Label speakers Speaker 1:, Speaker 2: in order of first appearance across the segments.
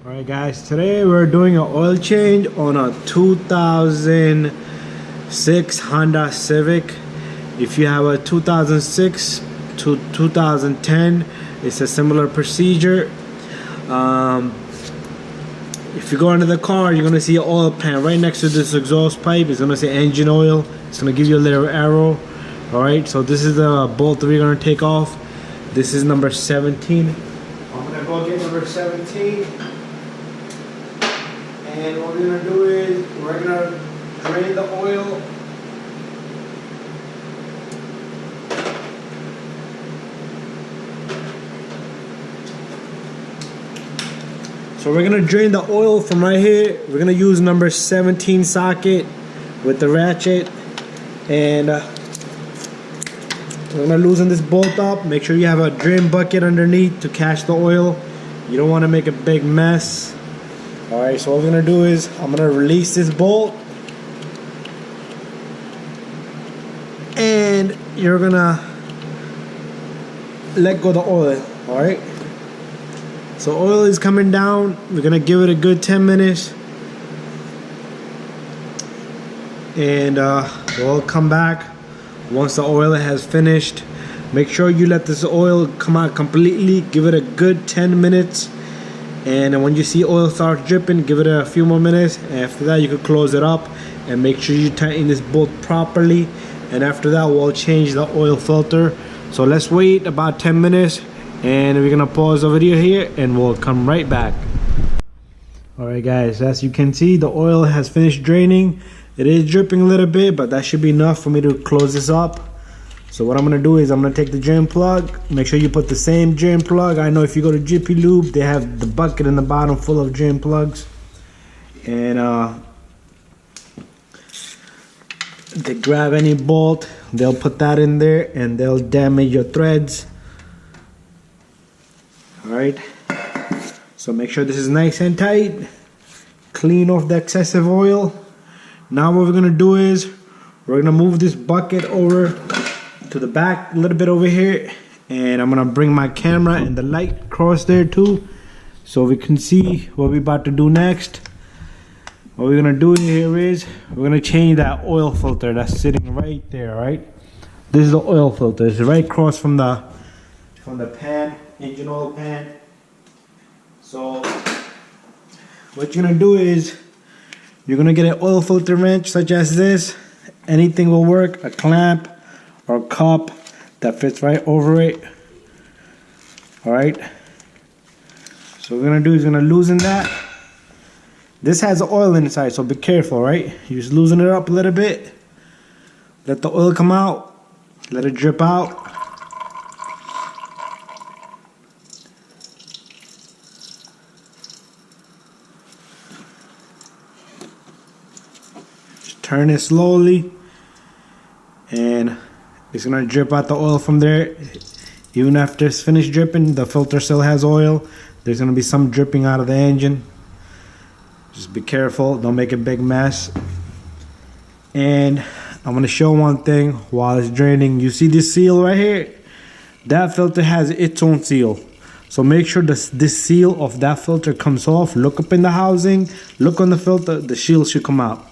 Speaker 1: Alright guys, today we're doing an oil change on a 2006 Honda Civic. If you have a 2006 to 2010, it's a similar procedure. If you go into the car, you're gonna see an oil pan right next to this exhaust pipe. It's gonna say engine oil. It's gonna give you a little arrow. Alright, so this is the bolt that we're gonna take off. This is number 17. I'm gonna go get number 17. And what we're gonna do is we're gonna drain the oil. So we're gonna drain the oil from right here. We're gonna use number 17 socket with the ratchet, and we're gonna loosen this bolt up. Make sure you have a drain bucket underneath to catch the oil. You don't want to make a big mess. Alright, so what we're gonna do is I'm gonna release this bolt, and you're gonna let go of the oil. Alright, so oil is coming down. We're gonna give it a good 10 minutes, and we'll come back once the oil has finished. Make sure you let this oil come out completely. Give it a good 10 minutes. And when you see oil start dripping, give it a few more minutes. After that, you can close it up and make sure you tighten this bolt properly. And after that, we'll change the oil filter. So let's wait about 10 minutes, and we're gonna pause the video here and we'll come right back. Alright guys, as you can see, the oil has finished draining. It is dripping a little bit, but that should be enough for me to close this up. So what I'm gonna do is I'm gonna take the drain plug. Make sure you put the same drain plug. I know if you go to GP Lube, they have the bucket in the bottom full of drain plugs, and they grab any bolt, they'll put that in there and they'll damage your threads. Alright, so make sure this is nice and tight. Clean off the excessive oil. Now what we're gonna do is we're gonna move this bucket over to the back a little bit over here, and I'm gonna bring my camera and the light across there too, so we can see what we're about to do next. What we're gonna do here is we're gonna change that oil filter that's sitting right there. Right, this is the oil filter. It's right across from the pan, engine oil pan. So what you're gonna do is you're gonna get an oil filter wrench such as this. Anything will work, a clamp or cup that fits right over it. Alright, so what we're gonna do is gonna loosen that. This has oil inside, so be careful. Right, you just loosen it up a little bit, let the oil come out, let it drip out. Just turn it slowly, and it's gonna drip out the oil from there. Even after it's finished dripping, the filter still has oil. There's gonna be some dripping out of the engine. Just be careful, don't make a big mess. And I'm gonna show one thing while it's draining. You see this seal right here? That filter has its own seal. So make sure this seal of that filter comes off. Look up in the housing, look on the filter, the seal should come out.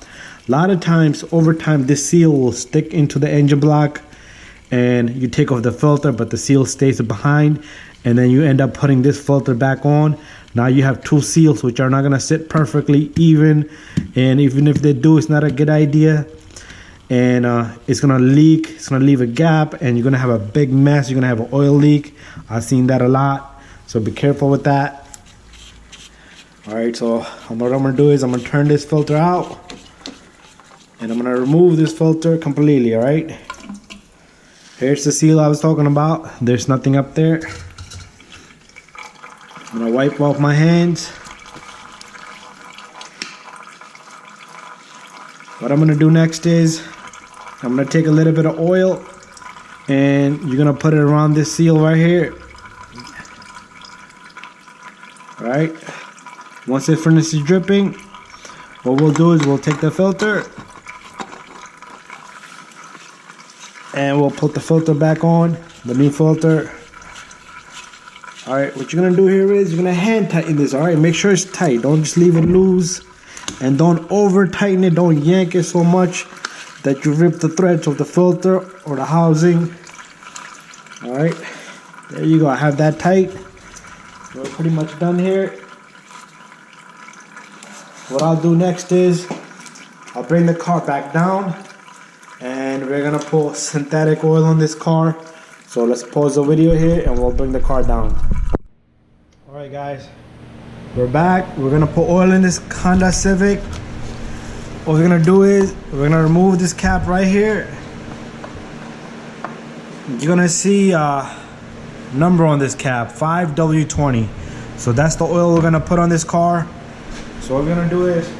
Speaker 1: A lot of times, over time, this seal will stick into the engine block, and you take off the filter, but the seal stays behind, and then you end up putting this filter back on. Now you have two seals which are not gonna sit perfectly even, and even if they do, it's not a good idea, and it's gonna leak. It's gonna leave a gap, and you're gonna have a big mess. You're gonna have an oil leak. I've seen that a lot, so be careful with that. All right, so what I'm gonna do is I'm gonna turn this filter out, and I'm gonna remove this filter completely. All right, here's the seal I was talking about. There's nothing up there. I'm gonna wipe off my hands. What I'm gonna do next is I'm gonna take a little bit of oil, and you're gonna put it around this seal right here. All right, once it finishes dripping, what we'll do is we'll take the filter and we'll put the filter back on, the new filter. Alright, what you're gonna do here is you're gonna hand tighten this, alright? Make sure it's tight. Don't just leave it loose. And don't over tighten it. Don't yank it so much that you rip the threads of the filter or the housing. Alright, there you go. I have that tight. We're pretty much done here. What I'll do next is I'll bring the car back down and we're gonna pull synthetic oil on this car. So let's pause the video here and we'll bring the car down. Alright guys, we're back. We're gonna put oil in this Honda Civic. What we're gonna do is we're gonna remove this cap right here. You're gonna see a number on this cap, 5W20. So that's the oil we're gonna put on this car. So what we're gonna do is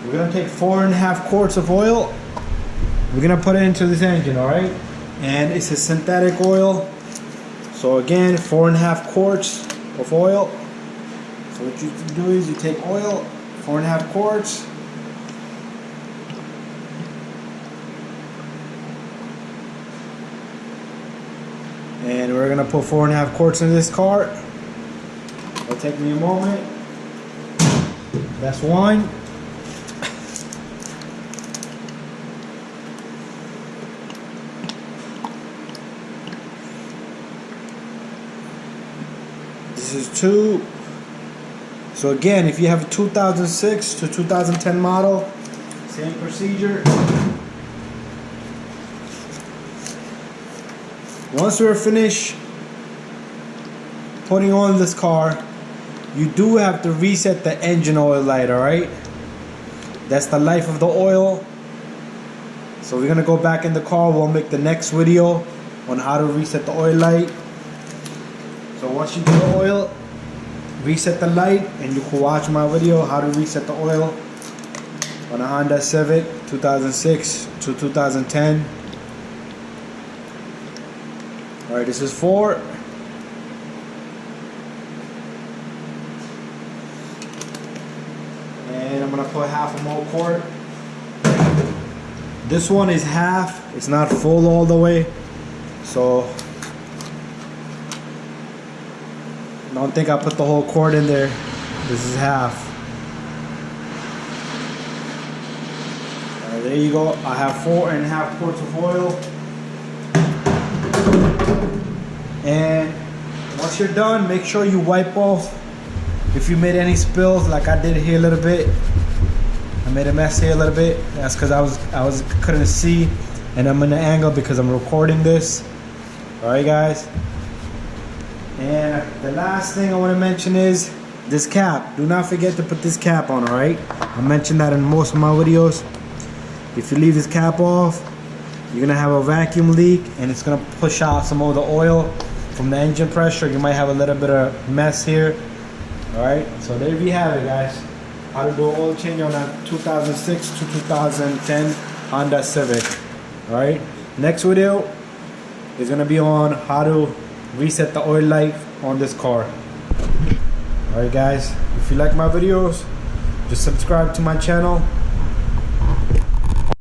Speaker 1: we're gonna take 4.5 quarts of oil. We're gonna put it into this engine, all right? And it's a synthetic oil. So again, 4.5 quarts of oil. So what you do is you take oil, 4.5 quarts. And we're gonna put 4.5 quarts in this car. It'll take me a moment. That's one. This is 2. So again, if you have a 2006 to 2010 model, same procedure. Once we're finished putting on this car, you do have to reset the engine oil light, alright? That's the life of the oil. So we're gonna go back in the car. We'll make the next video on how to reset the oil light. So once you do the oil, reset the light, and you can watch my video how to reset the oil on a Honda Civic 2006 to 2010. Alright, this is 4. And I'm gonna put half a more quart. This one is half, it's not full all the way. So don't think I put the whole quart in there. This is half. There you go. I have 4.5 quarts of oil. And once you're done, make sure you wipe off if you made any spills, like I did here a little bit. I made a mess here a little bit. That's because I couldn't see, and I'm in an angle because I'm recording this. All right, guys. And the last thing I want to mention is this cap. Do not forget to put this cap on. All right. I mentioned that in most of my videos. If you leave this cap off, you're gonna have a vacuum leak, and it's gonna push out some of the oil from the engine pressure. You might have a little bit of mess here. All right, so there you have it, guys. How to do an oil change on a 2006 to 2010 Honda Civic. All right, next video is gonna be on how to reset the oil light on this car. All right, guys, if you like my videos, just subscribe to my channel.